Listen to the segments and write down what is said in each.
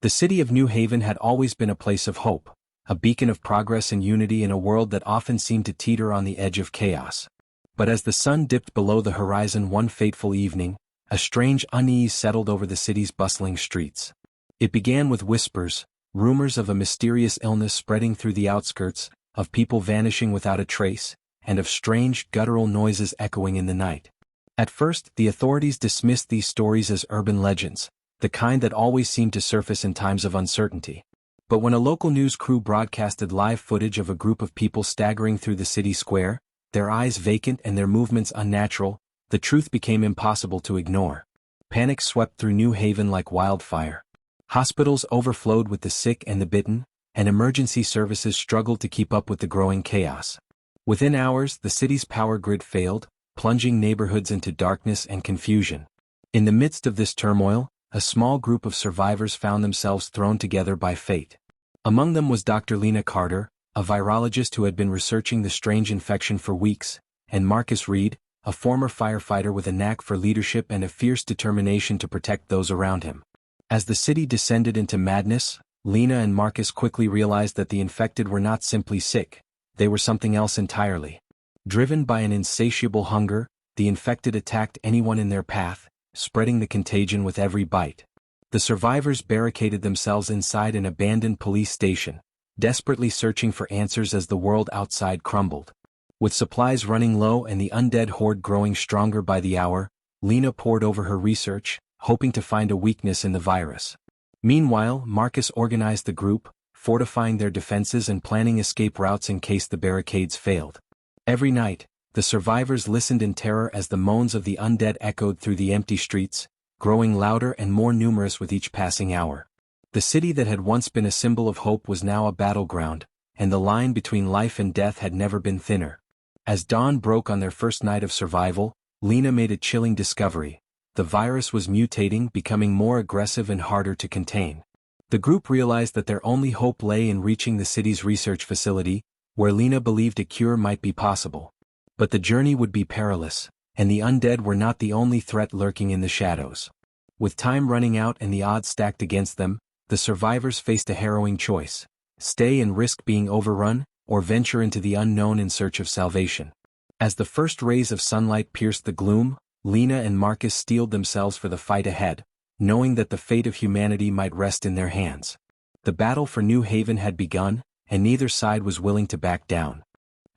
The city of New Haven had always been a place of hope, a beacon of progress and unity in a world that often seemed to teeter on the edge of chaos. But as the sun dipped below the horizon one fateful evening, a strange unease settled over the city's bustling streets. It began with whispers, rumors of a mysterious illness spreading through the outskirts, of people vanishing without a trace, and of strange, guttural noises echoing in the night. At first, the authorities dismissed these stories as urban legends, the kind that always seemed to surface in times of uncertainty. But when a local news crew broadcasted live footage of a group of people staggering through the city square, their eyes vacant and their movements unnatural, the truth became impossible to ignore. Panic swept through New Haven like wildfire. Hospitals overflowed with the sick and the bitten, and emergency services struggled to keep up with the growing chaos. Within hours, the city's power grid failed, plunging neighborhoods into darkness and confusion. In the midst of this turmoil, a small group of survivors found themselves thrown together by fate. Among them was Dr. Lena Carter, a virologist who had been researching the strange infection for weeks, and Marcus Reed, a former firefighter with a knack for leadership and a fierce determination to protect those around him. As the city descended into madness, Lena and Marcus quickly realized that the infected were not simply sick, they were something else entirely. Driven by an insatiable hunger, the infected attacked anyone in their path, spreading the contagion with every bite. The survivors barricaded themselves inside an abandoned police station, desperately searching for answers as the world outside crumbled. With supplies running low and the undead horde growing stronger by the hour, Lena pored over her research, hoping to find a weakness in the virus. Meanwhile, Marcus organized the group, fortifying their defenses and planning escape routes in case the barricades failed. Every night, the survivors listened in terror as the moans of the undead echoed through the empty streets, growing louder and more numerous with each passing hour. The city that had once been a symbol of hope was now a battleground, and the line between life and death had never been thinner. As dawn broke on their first night of survival, Lena made a chilling discovery. The virus was mutating, becoming more aggressive and harder to contain. The group realized that their only hope lay in reaching the city's research facility, where Lena believed a cure might be possible. But the journey would be perilous, and the undead were not the only threat lurking in the shadows. With time running out and the odds stacked against them, the survivors faced a harrowing choice: stay and risk being overrun, or venture into the unknown in search of salvation. As the first rays of sunlight pierced the gloom, Lena and Marcus steeled themselves for the fight ahead, knowing that the fate of humanity might rest in their hands. The battle for New Haven had begun, and neither side was willing to back down.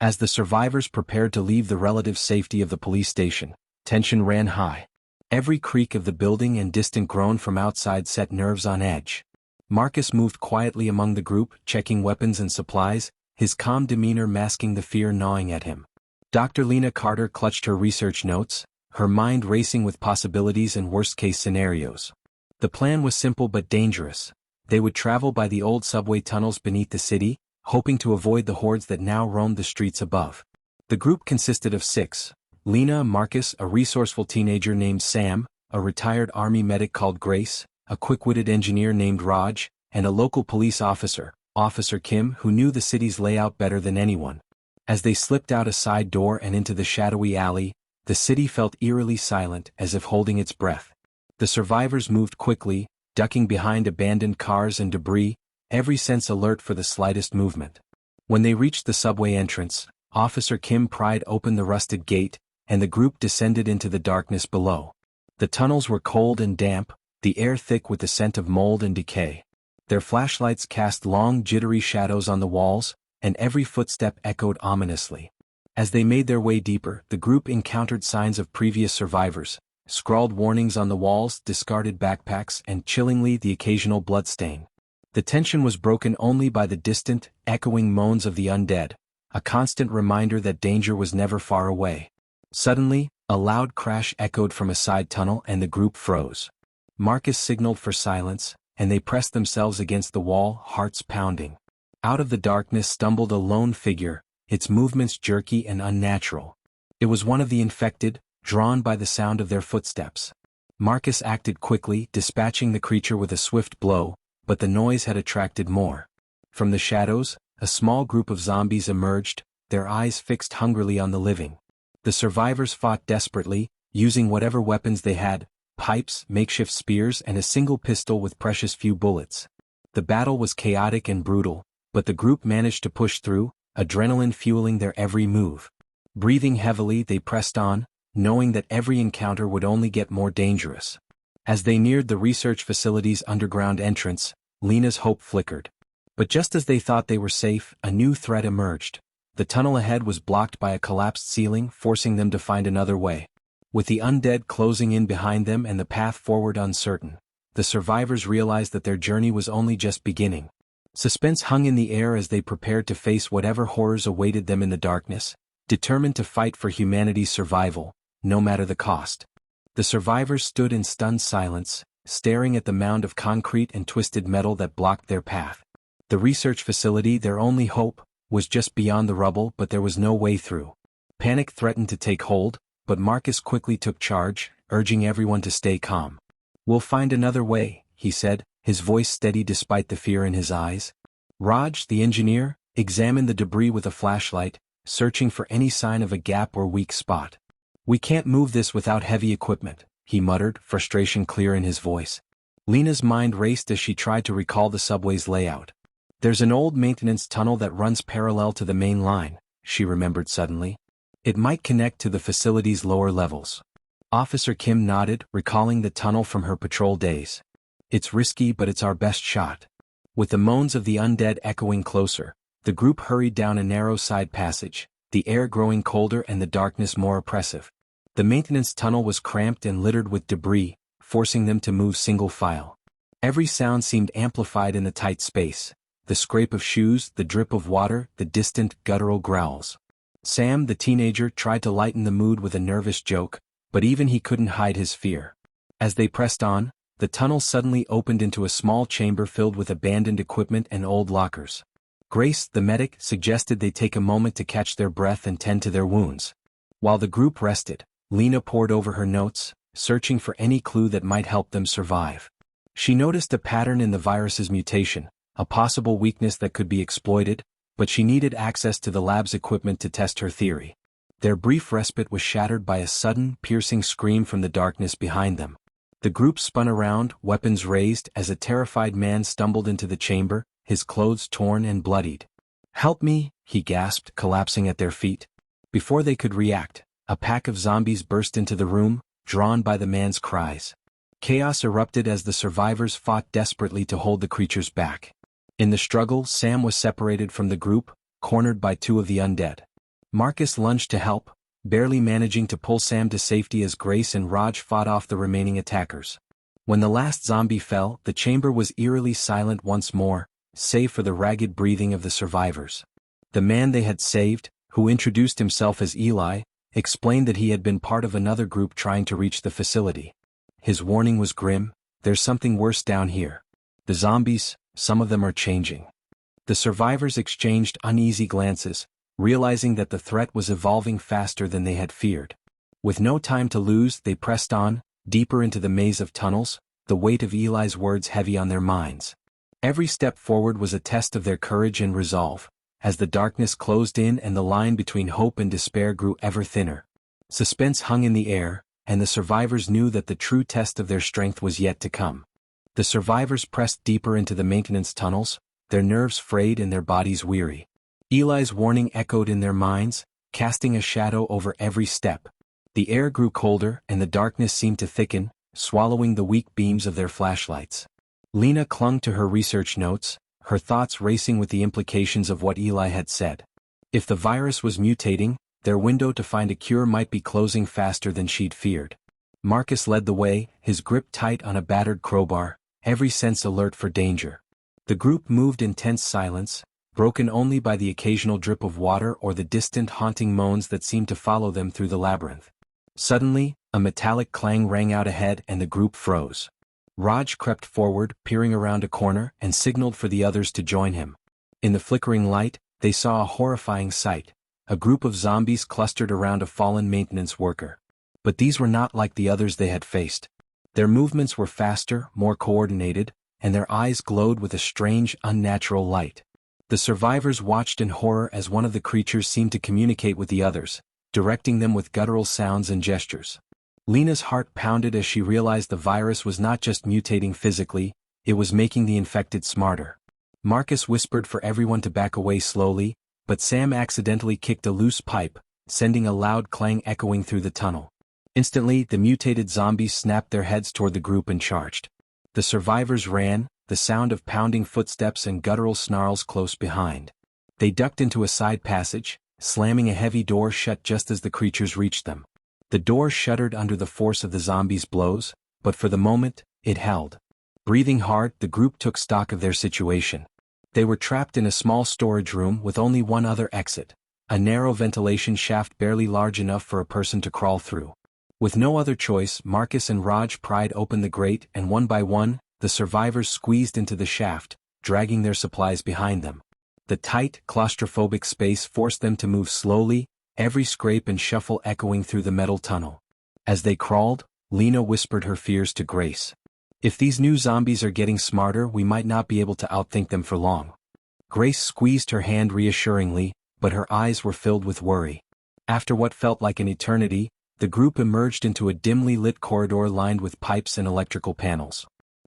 As the survivors prepared to leave the relative safety of the police station, tension ran high. Every creak of the building and distant groan from outside set nerves on edge. Marcus moved quietly among the group, checking weapons and supplies, his calm demeanor masking the fear gnawing at him. Dr. Lena Carter clutched her research notes, her mind racing with possibilities and worst-case scenarios. The plan was simple but dangerous. They would travel by the old subway tunnels beneath the city, hoping to avoid the hordes that now roamed the streets above. The group consisted of 6: Lena, Marcus, a resourceful teenager named Sam, a retired army medic called Grace, a quick-witted engineer named Raj, and a local police officer, Officer Kim, who knew the city's layout better than anyone. As they slipped out a side door and into the shadowy alley, the city felt eerily silent, as if holding its breath. The survivors moved quickly, ducking behind abandoned cars and debris, every sense alert for the slightest movement. When they reached the subway entrance, Officer Kim pried open the rusted gate, and the group descended into the darkness below. The tunnels were cold and damp, the air thick with the scent of mold and decay. Their flashlights cast long, jittery shadows on the walls, and every footstep echoed ominously. As they made their way deeper, the group encountered signs of previous survivors, scrawled warnings on the walls, discarded backpacks, and chillingly the occasional bloodstain. The tension was broken only by the distant, echoing moans of the undead, a constant reminder that danger was never far away. Suddenly, a loud crash echoed from a side tunnel and the group froze. Marcus signaled for silence, and they pressed themselves against the wall, hearts pounding. Out of the darkness stumbled a lone figure, its movements jerky and unnatural. It was one of the infected, drawn by the sound of their footsteps. Marcus acted quickly, dispatching the creature with a swift blow, but the noise had attracted more. From the shadows, a small group of zombies emerged, their eyes fixed hungrily on the living. The survivors fought desperately, using whatever weapons they had: pipes, makeshift spears, and a single pistol with precious few bullets. The battle was chaotic and brutal, but the group managed to push through, adrenaline fueling their every move. Breathing heavily, they pressed on, knowing that every encounter would only get more dangerous. As they neared the research facility's underground entrance, Lena's hope flickered. But just as they thought they were safe, a new threat emerged. The tunnel ahead was blocked by a collapsed ceiling, forcing them to find another way. With the undead closing in behind them and the path forward uncertain, the survivors realized that their journey was only just beginning. Suspense hung in the air as they prepared to face whatever horrors awaited them in the darkness, determined to fight for humanity's survival, no matter the cost. The survivors stood in stunned silence, staring at the mound of concrete and twisted metal that blocked their path. The research facility, their only hope, was just beyond the rubble, but there was no way through. Panic threatened to take hold, but Marcus quickly took charge, urging everyone to stay calm. "We'll find another way," he said, his voice steady despite the fear in his eyes. Raj, the engineer, examined the debris with a flashlight, searching for any sign of a gap or weak spot. "We can't move this without heavy equipment," he muttered, frustration clear in his voice. Lena's mind raced as she tried to recall the subway's layout. "There's an old maintenance tunnel that runs parallel to the main line," she remembered suddenly. "It might connect to the facility's lower levels." Officer Kim nodded, recalling the tunnel from her patrol days. "It's risky, but it's our best shot." With the moans of the undead echoing closer, the group hurried down a narrow side passage, the air growing colder and the darkness more oppressive. The maintenance tunnel was cramped and littered with debris, forcing them to move single file. Every sound seemed amplified in the tight space. The scrape of shoes, the drip of water, the distant, guttural growls. Sam, the teenager, tried to lighten the mood with a nervous joke, but even he couldn't hide his fear. As they pressed on, the tunnel suddenly opened into a small chamber filled with abandoned equipment and old lockers. Grace, the medic, suggested they take a moment to catch their breath and tend to their wounds. While the group rested, Lena pored over her notes, searching for any clue that might help them survive. She noticed a pattern in the virus's mutation, a possible weakness that could be exploited, but she needed access to the lab's equipment to test her theory. Their brief respite was shattered by a sudden, piercing scream from the darkness behind them. The group spun around, weapons raised, as a terrified man stumbled into the chamber, his clothes torn and bloodied. "Help me," he gasped, collapsing at their feet. Before they could react, a pack of zombies burst into the room, drawn by the man's cries. Chaos erupted as the survivors fought desperately to hold the creatures back. In the struggle, Sam was separated from the group, cornered by two of the undead. Marcus lunged to help, barely managing to pull Sam to safety as Grace and Raj fought off the remaining attackers. When the last zombie fell, the chamber was eerily silent once more, save for the ragged breathing of the survivors. The man they had saved, who introduced himself as Eli, explained that he had been part of another group trying to reach the facility. His warning was grim: "There's something worse down here. The zombies, some of them are changing." The survivors exchanged uneasy glances, realizing that the threat was evolving faster than they had feared. With no time to lose, they pressed on, deeper into the maze of tunnels, the weight of Eli's words heavy on their minds. Every step forward was a test of their courage and resolve, as the darkness closed in and the line between hope and despair grew ever thinner. Suspense hung in the air, and the survivors knew that the true test of their strength was yet to come. The survivors pressed deeper into the maintenance tunnels, their nerves frayed and their bodies weary. Eli's warning echoed in their minds, casting a shadow over every step. The air grew colder and the darkness seemed to thicken, swallowing the weak beams of their flashlights. Lena clung to her research notes, her thoughts racing with the implications of what Eli had said. If the virus was mutating, their window to find a cure might be closing faster than she'd feared. Marcus led the way, his grip tight on a battered crowbar, every sense alert for danger. The group moved in tense silence, broken only by the occasional drip of water or the distant haunting moans that seemed to follow them through the labyrinth. Suddenly, a metallic clang rang out ahead and the group froze. Raj crept forward, peering around a corner, and signaled for the others to join him. In the flickering light, they saw a horrifying sight: a group of zombies clustered around a fallen maintenance worker. But these were not like the others they had faced. Their movements were faster, more coordinated, and their eyes glowed with a strange, unnatural light. The survivors watched in horror as one of the creatures seemed to communicate with the others, directing them with guttural sounds and gestures. Lena's heart pounded as she realized the virus was not just mutating physically, it was making the infected smarter. Marcus whispered for everyone to back away slowly, but Sam accidentally kicked a loose pipe, sending a loud clang echoing through the tunnel. Instantly, the mutated zombies snapped their heads toward the group and charged. The survivors ran, the sound of pounding footsteps and guttural snarls close behind. They ducked into a side passage, slamming a heavy door shut just as the creatures reached them. The door shuddered under the force of the zombies' blows, but for the moment, it held. Breathing hard, the group took stock of their situation. They were trapped in a small storage room with only one other exit, a narrow ventilation shaft barely large enough for a person to crawl through. With no other choice, Marcus and Raj pried open the grate and one by one, the survivors squeezed into the shaft, dragging their supplies behind them. The tight, claustrophobic space forced them to move slowly, every scrape and shuffle echoing through the metal tunnel. As they crawled, Lena whispered her fears to Grace. If these new zombies are getting smarter, we might not be able to outthink them for long. Grace squeezed her hand reassuringly, but her eyes were filled with worry. After what felt like an eternity, the group emerged into a dimly lit corridor lined with pipes and electrical panels.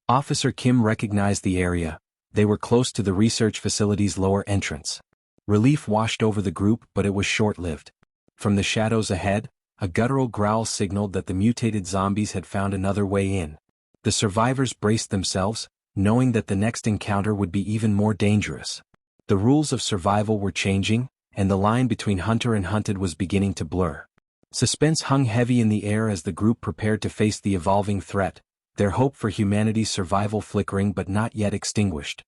Officer Kim recognized the area. They were close to the research facility's lower entrance. Relief washed over the group, but it was short-lived. From the shadows ahead, a guttural growl signaled that the mutated zombies had found another way in. The survivors braced themselves, knowing that the next encounter would be even more dangerous. The rules of survival were changing, and the line between hunter and hunted was beginning to blur. Suspense hung heavy in the air as the group prepared to face the evolving threat, their hope for humanity's survival flickering but not yet extinguished.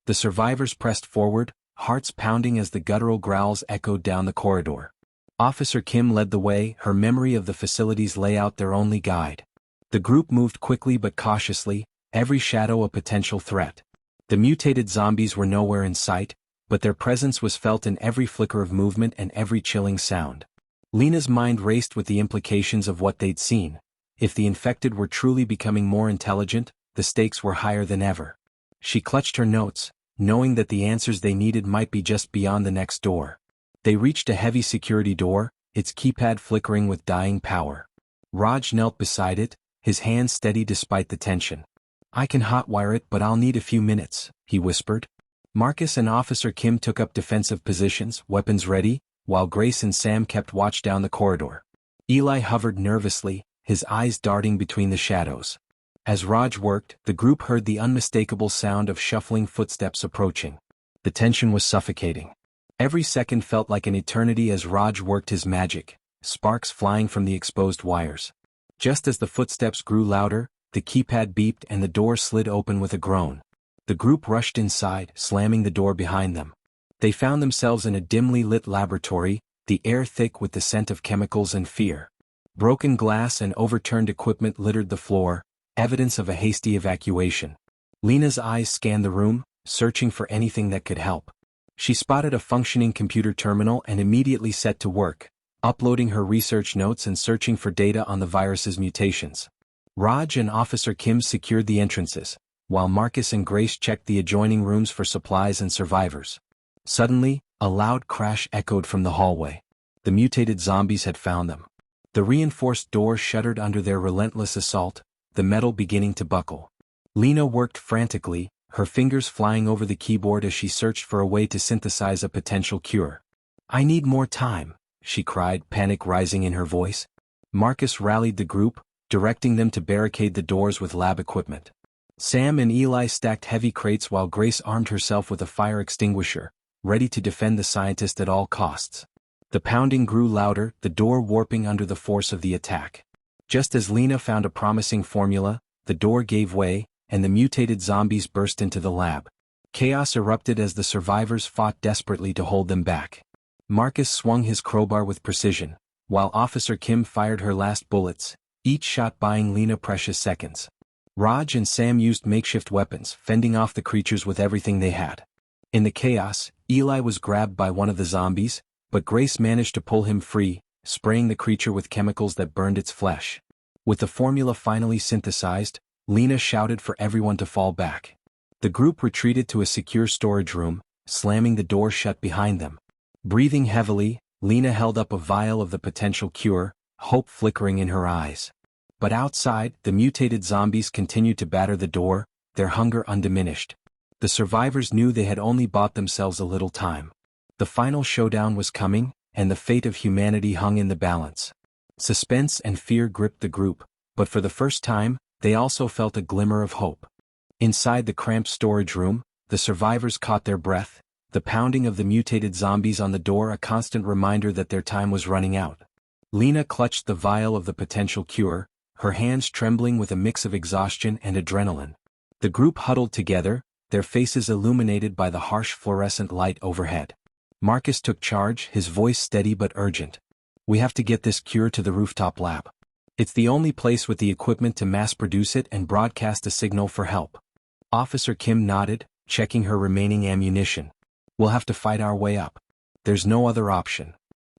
The survivors pressed forward, hearts pounding as the guttural growls echoed down the corridor. Officer Kim led the way, her memory of the facility's layout their only guide. The group moved quickly but cautiously, every shadow a potential threat. The mutated zombies were nowhere in sight, but their presence was felt in every flicker of movement and every chilling sound. Lena's mind raced with the implications of what they'd seen. If the infected were truly becoming more intelligent, the stakes were higher than ever. She clutched her notes, knowing that the answers they needed might be just beyond the next door. They reached a heavy security door, its keypad flickering with dying power. Raj knelt beside it, his hands steady despite the tension. "I can hotwire it, but I'll need a few minutes," he whispered. Marcus and Officer Kim took up defensive positions, weapons ready, while Grace and Sam kept watch down the corridor. Eli hovered nervously, his eyes darting between the shadows. As Raj worked, the group heard the unmistakable sound of shuffling footsteps approaching. The tension was suffocating. Every second felt like an eternity as Raj worked his magic, sparks flying from the exposed wires. Just as the footsteps grew louder, the keypad beeped and the door slid open with a groan. The group rushed inside, slamming the door behind them. They found themselves in a dimly lit laboratory, the air thick with the scent of chemicals and fear. Broken glass and overturned equipment littered the floor, evidence of a hasty evacuation. Lena's eyes scanned the room, searching for anything that could help. She spotted a functioning computer terminal and immediately set to work, uploading her research notes and searching for data on the virus's mutations. Raj and Officer Kim secured the entrances, while Marcus and Grace checked the adjoining rooms for supplies and survivors. Suddenly, a loud crash echoed from the hallway. The mutated zombies had found them. The reinforced door shuddered under their relentless assault, the metal beginning to buckle. Lena worked frantically, her fingers flying over the keyboard as she searched for a way to synthesize a potential cure. "I need more time," she cried, panic rising in her voice. Marcus rallied the group, directing them to barricade the doors with lab equipment. Sam and Eli stacked heavy crates while Grace armed herself with a fire extinguisher, ready to defend the scientist at all costs. The pounding grew louder, the door warping under the force of the attack. Just as Lena found a promising formula, the door gave way, and the mutated zombies burst into the lab. Chaos erupted as the survivors fought desperately to hold them back. Marcus swung his crowbar with precision, while Officer Kim fired her last bullets, each shot buying Lena precious seconds. Raj and Sam used makeshift weapons, fending off the creatures with everything they had. In the chaos, Eli was grabbed by one of the zombies, but Grace managed to pull him free, spraying the creature with chemicals that burned its flesh. With the formula finally synthesized, Lena shouted for everyone to fall back. The group retreated to a secure storage room, slamming the door shut behind them. Breathing heavily, Lena held up a vial of the potential cure, hope flickering in her eyes. But outside, the mutated zombies continued to batter the door, their hunger undiminished. The survivors knew they had only bought themselves a little time. The final showdown was coming, and the fate of humanity hung in the balance. Suspense and fear gripped the group, but for the first time, they also felt a glimmer of hope. Inside the cramped storage room, the survivors caught their breath, the pounding of the mutated zombies on the door a constant reminder that their time was running out. Lena clutched the vial of the potential cure, her hands trembling with a mix of exhaustion and adrenaline. The group huddled together, their faces illuminated by the harsh fluorescent light overhead. Marcus took charge, his voice steady but urgent. "We have to get this cure to the rooftop lab. It's the only place with the equipment to mass-produce it and broadcast a signal for help." Officer Kim nodded, checking her remaining ammunition. "We'll have to fight our way up. There's no other option."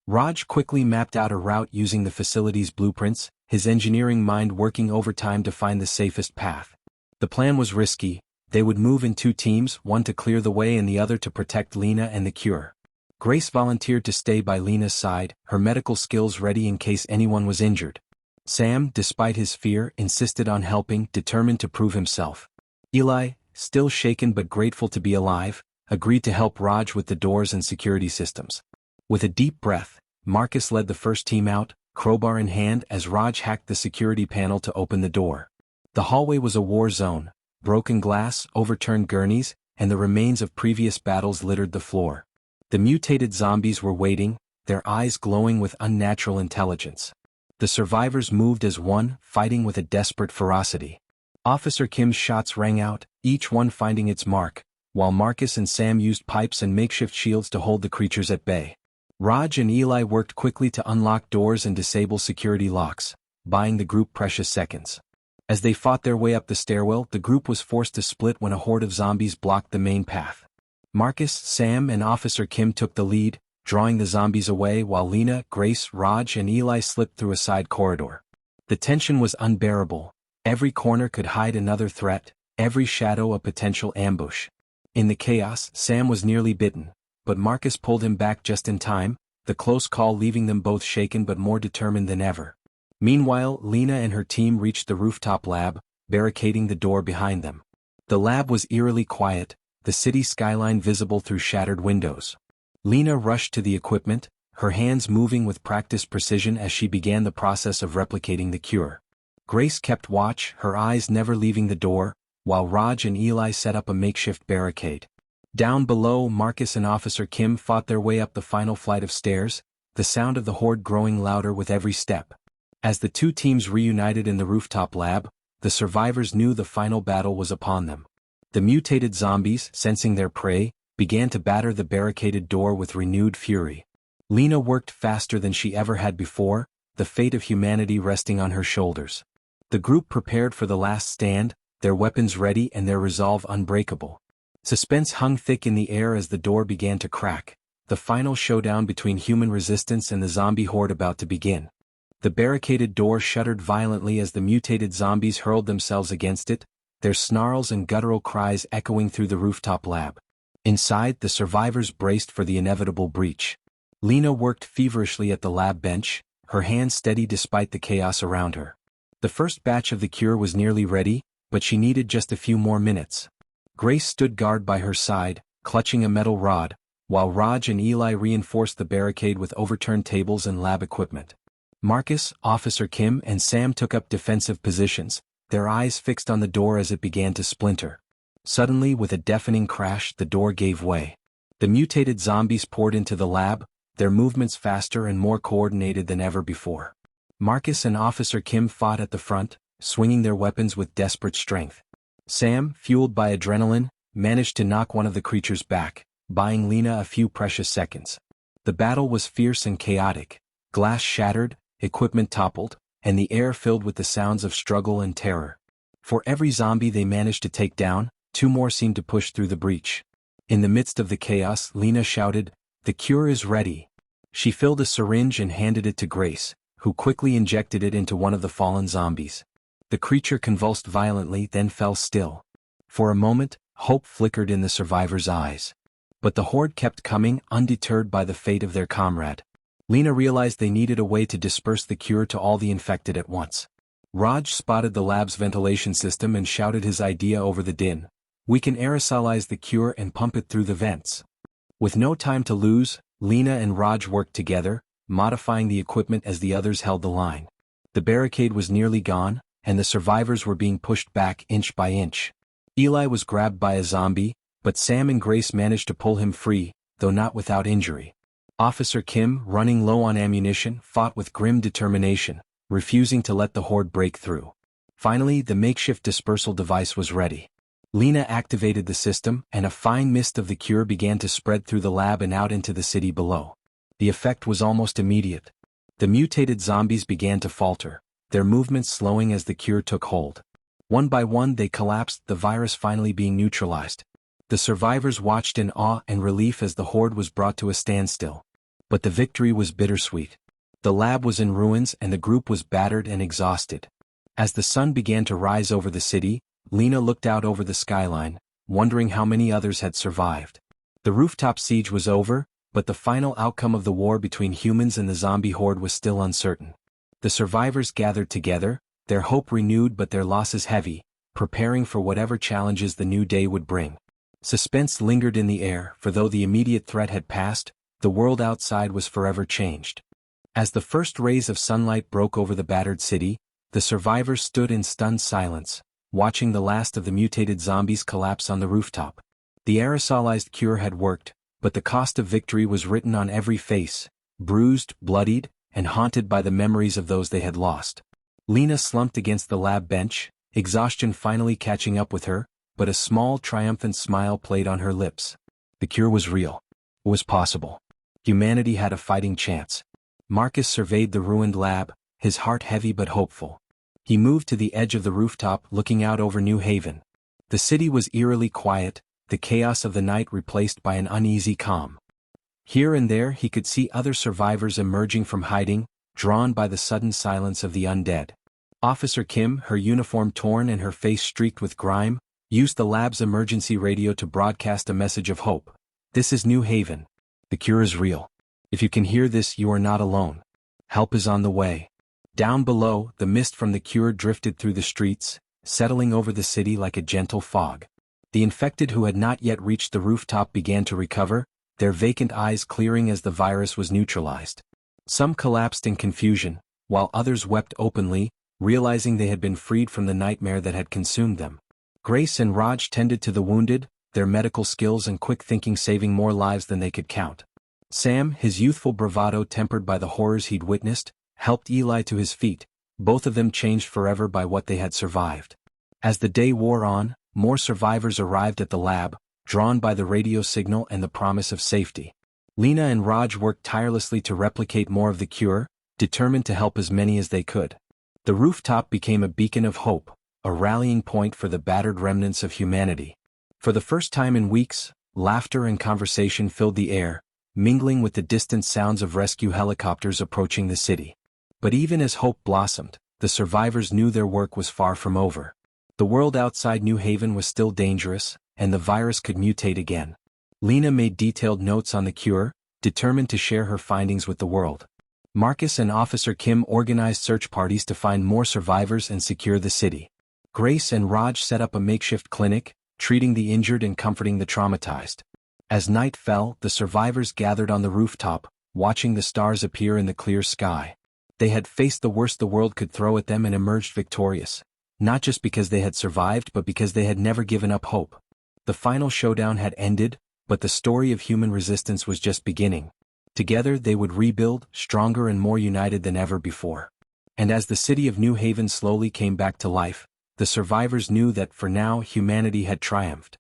Raj quickly mapped out a route using the facility's blueprints, his engineering mind working overtime to find the safest path. The plan was risky. They would move in 2 teams, one to clear the way and the other to protect Lena and the cure. Grace volunteered to stay by Lena's side, her medical skills ready in case anyone was injured. Sam, despite his fear, insisted on helping, determined to prove himself. Eli, still shaken but grateful to be alive, agreed to help Raj with the doors and security systems. With a deep breath, Marcus led the first team out, crowbar in hand as Raj hacked the security panel to open the door. The hallway was a war zone. Broken glass, overturned gurneys, and the remains of previous battles littered the floor. The mutated zombies were waiting, their eyes glowing with unnatural intelligence. The survivors moved as one, fighting with a desperate ferocity. Officer Kim's shots rang out, each one finding its mark, while Marcus and Sam used pipes and makeshift shields to hold the creatures at bay. Raj and Eli worked quickly to unlock doors and disable security locks, buying the group precious seconds. As they fought their way up the stairwell, the group was forced to split when a horde of zombies blocked the main path. Marcus, Sam, and Officer Kim took the lead, drawing the zombies away while Lena, Grace, Raj, and Eli slipped through a side corridor. The tension was unbearable. Every corner could hide another threat, every shadow a potential ambush. In the chaos, Sam was nearly bitten, but Marcus pulled him back just in time, the close call leaving them both shaken but more determined than ever. Meanwhile, Lena and her team reached the rooftop lab, barricading the door behind them. The lab was eerily quiet, the city skyline visible through shattered windows. Lena rushed to the equipment, her hands moving with practiced precision as she began the process of replicating the cure. Grace kept watch, her eyes never leaving the door, while Raj and Eli set up a makeshift barricade. Down below, Marcus and Officer Kim fought their way up the final flight of stairs, the sound of the horde growing louder with every step. As the 2 teams reunited in the rooftop lab, the survivors knew the final battle was upon them. The mutated zombies, sensing their prey, began to batter the barricaded door with renewed fury. Lena worked faster than she ever had before, the fate of humanity resting on her shoulders. The group prepared for the last stand, their weapons ready and their resolve unbreakable. Suspense hung thick in the air as the door began to crack, the final showdown between human resistance and the zombie horde about to begin. The barricaded door shuddered violently as the mutated zombies hurled themselves against it, their snarls and guttural cries echoing through the rooftop lab. Inside, the survivors braced for the inevitable breach. Lena worked feverishly at the lab bench, her hands steady despite the chaos around her. The first batch of the cure was nearly ready, but she needed just a few more minutes. Grace stood guard by her side, clutching a metal rod, while Raj and Eli reinforced the barricade with overturned tables and lab equipment. Marcus, Officer Kim, and Sam took up defensive positions, their eyes fixed on the door as it began to splinter. Suddenly, with a deafening crash, the door gave way. The mutated zombies poured into the lab, their movements faster and more coordinated than ever before. Marcus and Officer Kim fought at the front, swinging their weapons with desperate strength. Sam, fueled by adrenaline, managed to knock one of the creatures back, buying Lena a few precious seconds. The battle was fierce and chaotic. Glass shattered, equipment toppled, and the air filled with the sounds of struggle and terror. For every zombie they managed to take down, 2 more seemed to push through the breach. In the midst of the chaos, Lena shouted, "The cure is ready." She filled a syringe and handed it to Grace, who quickly injected it into one of the fallen zombies. The creature convulsed violently, then fell still. For a moment, hope flickered in the survivors' eyes. But the horde kept coming, undeterred by the fate of their comrade. Lena realized they needed a way to disperse the cure to all the infected at once. Raj spotted the lab's ventilation system and shouted his idea over the din. "We can aerosolize the cure and pump it through the vents." With no time to lose, Lena and Raj worked together, modifying the equipment as the others held the line. The barricade was nearly gone, and the survivors were being pushed back inch by inch. Eli was grabbed by a zombie, but Sam and Grace managed to pull him free, though not without injury. Officer Kim, running low on ammunition, fought with grim determination, refusing to let the Horde break through. Finally, the makeshift dispersal device was ready. Lena activated the system, and a fine mist of the cure began to spread through the lab and out into the city below. The effect was almost immediate. The mutated zombies began to falter, their movements slowing as the cure took hold. One by one they collapsed, the virus finally being neutralized. The survivors watched in awe and relief as the Horde was brought to a standstill. But the victory was bittersweet. The lab was in ruins and the group was battered and exhausted. As the sun began to rise over the city, Lena looked out over the skyline, wondering how many others had survived. The rooftop siege was over, but the final outcome of the war between humans and the zombie horde was still uncertain. The survivors gathered together, their hope renewed but their losses heavy, preparing for whatever challenges the new day would bring. Suspense lingered in the air, for though the immediate threat had passed, the world outside was forever changed. As the first rays of sunlight broke over the battered city, the survivors stood in stunned silence, watching the last of the mutated zombies collapse on the rooftop. The aerosolized cure had worked, but the cost of victory was written on every face, bruised, bloodied, and haunted by the memories of those they had lost. Lena slumped against the lab bench, exhaustion finally catching up with her, but a small triumphant smile played on her lips. The cure was real. It was possible. Humanity had a fighting chance. Marcus surveyed the ruined lab, his heart heavy but hopeful. He moved to the edge of the rooftop, looking out over New Haven. The city was eerily quiet, the chaos of the night replaced by an uneasy calm. Here and there he could see other survivors emerging from hiding, drawn by the sudden silence of the undead. Officer Kim, her uniform torn and her face streaked with grime, used the lab's emergency radio to broadcast a message of hope. "This is New Haven. The cure is real. If you can hear this, you are not alone. Help is on the way." Down below, the mist from the cure drifted through the streets, settling over the city like a gentle fog. The infected who had not yet reached the rooftop began to recover, their vacant eyes clearing as the virus was neutralized. Some collapsed in confusion, while others wept openly, realizing they had been freed from the nightmare that had consumed them. Grace and Raj tended to the wounded, their medical skills and quick thinking saving more lives than they could count. Sam, his youthful bravado tempered by the horrors he'd witnessed, helped Eli to his feet, both of them changed forever by what they had survived. As the day wore on, more survivors arrived at the lab, drawn by the radio signal and the promise of safety. Lena and Raj worked tirelessly to replicate more of the cure, determined to help as many as they could. The rooftop became a beacon of hope, a rallying point for the battered remnants of humanity. For the first time in weeks, laughter and conversation filled the air, mingling with the distant sounds of rescue helicopters approaching the city. But even as hope blossomed, the survivors knew their work was far from over. The world outside New Haven was still dangerous, and the virus could mutate again. Lena made detailed notes on the cure, determined to share her findings with the world. Marcus and Officer Kim organized search parties to find more survivors and secure the city. Grace and Raj set up a makeshift clinic, treating the injured and comforting the traumatized. As night fell, the survivors gathered on the rooftop, watching the stars appear in the clear sky. They had faced the worst the world could throw at them and emerged victorious, not just because they had survived but because they had never given up hope. The final showdown had ended, but the story of human resistance was just beginning. Together they would rebuild, stronger and more united than ever before. And as the city of New Haven slowly came back to life, the survivors knew that for now humanity had triumphed.